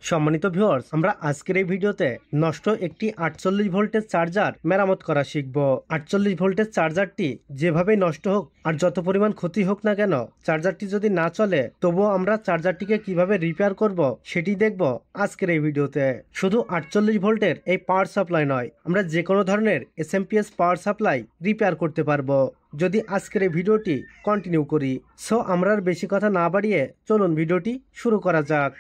সম্মানিত ভিউয়ার্স, আমরা আজকের এই ভিডিওতে নষ্ট একটি 48 ভোল্টের চার্জার মেরামত করা শিখব। 48 ভোল্টের চার্জারটি যেভাবে নষ্ট হোক আর যত পরিমাণ ক্ষতি হোক না কেন, চার্জারটি যদি না চলে তবুও আমরা চার্জারটিকে কিভাবে রিপেয়ার করব সেটি দেখব আজকের এই ভিডিওতে। শুধু 48 ভোল্টের এই পাওয়ার সাপ্লাই নয়, আমরা যে কোনো ধরনের এসএমপিএস পাওয়ার সাপ্লাই রিপেয়ার করতে পারবো যদি আজকের এই ভিডিওটি কন্টিনিউ করি। সো আমরা আর বেশি কথা না বাড়িয়ে চলুন ভিডিওটি শুরু করা যাক।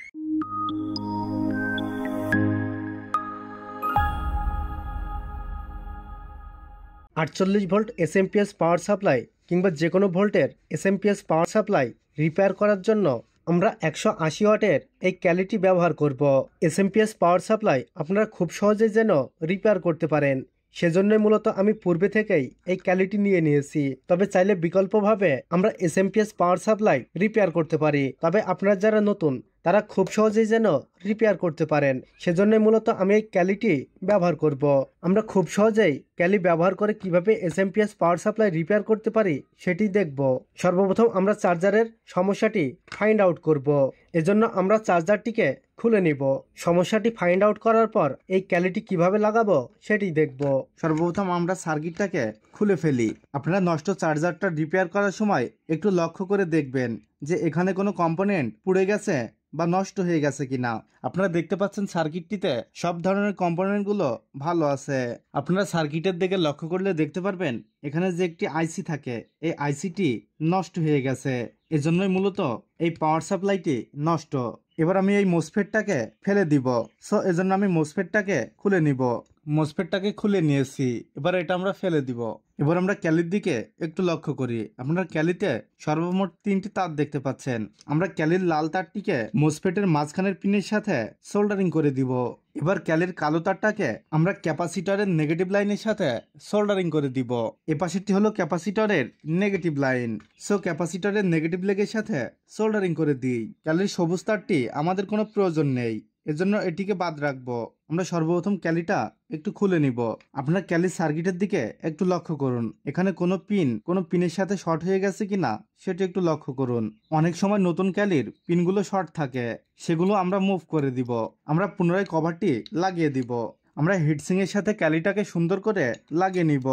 48 ভোল্ট এসএমপিএস পাওয়ার সাপ্লাই কিংবা যে কোনো ভোল্টের এসএমপিএস পাওয়ার সাপ্লাই রিপেয়ার করার জন্য আমরা 180 ওয়াটের এই ক্যালিটি ব্যবহার করব। এসএমপিএস পাওয়ার সাপ্লাই আপনারা খুব সহজেই যেন রিপেয়ার করতে পারেন, সেজন্যই মূলত আমি পূর্বে থেকেই এই ক্যালিটি নিয়ে নিয়েছি। তবে চাইলে বিকল্পভাবে আমরা এসএমপিএস পাওয়ার সাপ্লাই রিপেয়ার করতে পারি। তবে আপনারা যারা নতুন তারা খুব সহজেই যেন রিপেয়ার করতে পারেন, সেজন্যই মূলত আমি এই ক্যালিটি ব্যবহার করব। আমরা খুব সহজেই ক্যালি ব্যবহার করে কিভাবে এসএমপিএস পাওয়ার সাপ্লাই রিপেয়ার করতে পারি সেটি দেখব। সর্বপ্রথম আমরা চার্জারের সমস্যাটি ফাইন্ড আউট করব। এজন্য আমরা চার্জারটিকে খুলে নিব। সমস্যাটি ফাইন্ড আউট করার পর এই ক্যালিটি কিভাবে লাগাবো সেটি দেখব। সর্বপ্রথম আমরা সার্কিটটাকে খুলে ফেলি। আপনারা নষ্ট চার্জারটা রিপেয়ার করার সময় একটু লক্ষ্য করে দেখবেন যে এখানে কোনো কম্পোনেন্ট পুড়ে গেছে বা নষ্ট হয়ে গেছে কিনা। আপনারা দেখতে পাচ্ছেন সার্কিটটিতে সব ধরনের কম্পোনেন্টগুলো ভালো আছে। আপনারা সার্কিটের দিকে লক্ষ্য করলে দেখতে পারবেন এখানে যে একটি আইসি থাকে, এই আইসিটি নষ্ট হয়ে গেছে। এজন্যই মূলত এই পাওয়ার সাপ্লাইটি নষ্ট। এবার আমি এই মোসফেটটাকে ফেলে দিব। সো এজন্য আমি মোসফেটটাকে খুলে নিব। মোসফেটটাকে খুলে নিয়েছি, এবার এটা আমরা ফেলে দিব। এবার আমরা ক্যালির দিকে একটু লক্ষ্য করি। আপনারা ক্যালিতে সর্বমোট 3টি তার দেখতে পাচ্ছেন। আমরা ক্যালির লাল তারটিকে মোসফেটের মাঝখানের পিনের সাথে সোল্ডারিং করে দিব। এবার ক্যালির কালো তারটাকে আমরা ক্যাপাসিটরের নেগেটিভ লাইনের সাথে সোল্ডারিং করে দিব। এপাশেরটি হলো ক্যাপাসিটরের নেগেটিভ লাইন। সো ক্যাপাসিটরের নেগেটিভ লেগের সাথে সোল্ডারিং করে দিই। ক্যালির সবুজ তারটি আমাদের কোনো প্রয়োজন নেই, এজন্য এটিকে বাদ রাখবো। আমরা সর্বপ্রথম ক্যালিটা একটু খুলে নিব। আপনার ক্যালির সার্কিটের দিকে একটু লক্ষ্য করুন, এখানে কোনো পিনের সাথে শর্ট হয়ে গেছে কিনা সেটা একটু লক্ষ্য করুন। অনেক সময় নতুন ক্যালির পিনগুলো শর্ট থাকে, সেগুলো আমরা মুভ করে দিব। আমরা পুনরায় কভারটি লাগিয়ে দিব। আমরা হিটসিং এর সাথে ক্যালিটাকে সুন্দর করে লাগিয়ে নিব।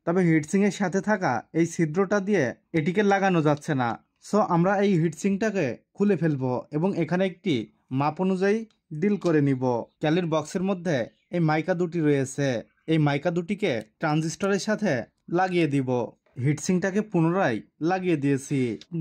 তবে হিটসিং এর সাথে থাকা এই ছিদ্রটা দিয়ে এটিকে লাগানো যাচ্ছে না। সো আমরা এই হিটসিংটাকে খুলে ফেলবো এবং এখানে একটি মাপ অনুযায়ী ডিল করে নিব। ক্যালির বক্সের মধ্যে এই মাইকা দুটি রয়েছে, এই মাইকা দুটিকে ট্রানজিস্টরের সাথে লাগিয়ে দিব। হিটসিংটাকে পুনরায় লাগিয়ে দিয়েছি।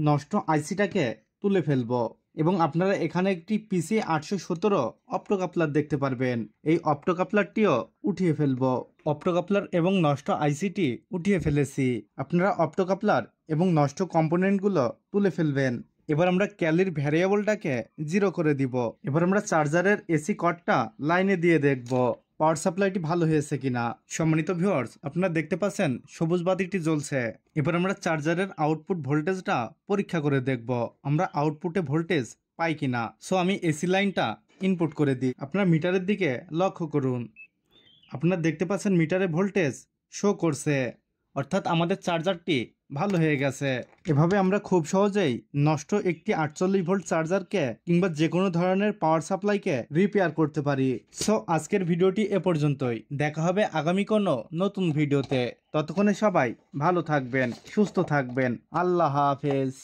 নষ্ট আইসিটাকে তুলে ফেলবো এবং আপনারা এখানে একটি পিসি 817 অপ্টোকাপলার দেখতে পারবেন। এই অপ্টোকাপলারটিও উঠিয়ে ফেলবো। অপ্টোকাপলার এবং নষ্ট আইসিটি উঠিয়ে ফেলেছি। আপনারা অপ্টোকাপলার এবং নষ্ট কম্পোনেন্টগুলো তুলে ফেলবেন। এবার আমরা ক্যালির ভ্যারিয়েবলটাকে 0 করে দিব। এবার আমরা চার্জারের এসি কর্ডটা লাইনে দিয়ে দেখব পাওয়ার সাপ্লাইটি ভালো হয়েছে কিনা। সম্মানিত ভিউয়ার্স, আপনারা দেখতে পাচ্ছেন সবুজ বাতিটি জ্বলছে। এবার আমরা চার্জারের আউটপুট ভোল্টেজটা পরীক্ষা করে দেখব আমরা আউটপুটে ভোল্টেজ পাই কিনা। সো আমি এসি লাইনটা ইনপুট করে দিই। আপনারা মিটারের দিকে লক্ষ্য করুন, আপনারা দেখতে পাচ্ছেন মিটারে ভোল্টেজ শো করছে, অর্থাৎ আমাদের চার্জারটি ভালো হয়ে গেছে। এভাবে আমরা খুব সহজেই নষ্ট একটি 48 ভোল্ট চার্জারকে কিংবা যে কোনো ধরনের পাওয়ার সাপ্লাইকে রিপেয়ার করতে পারি। সো আজকের ভিডিওটি এ পর্যন্তই। দেখা হবে আগামী কোনো নতুন ভিডিওতে। ততক্ষণে সবাই ভালো থাকবেন, সুস্থ থাকবেন। আল্লাহ হাফেজ।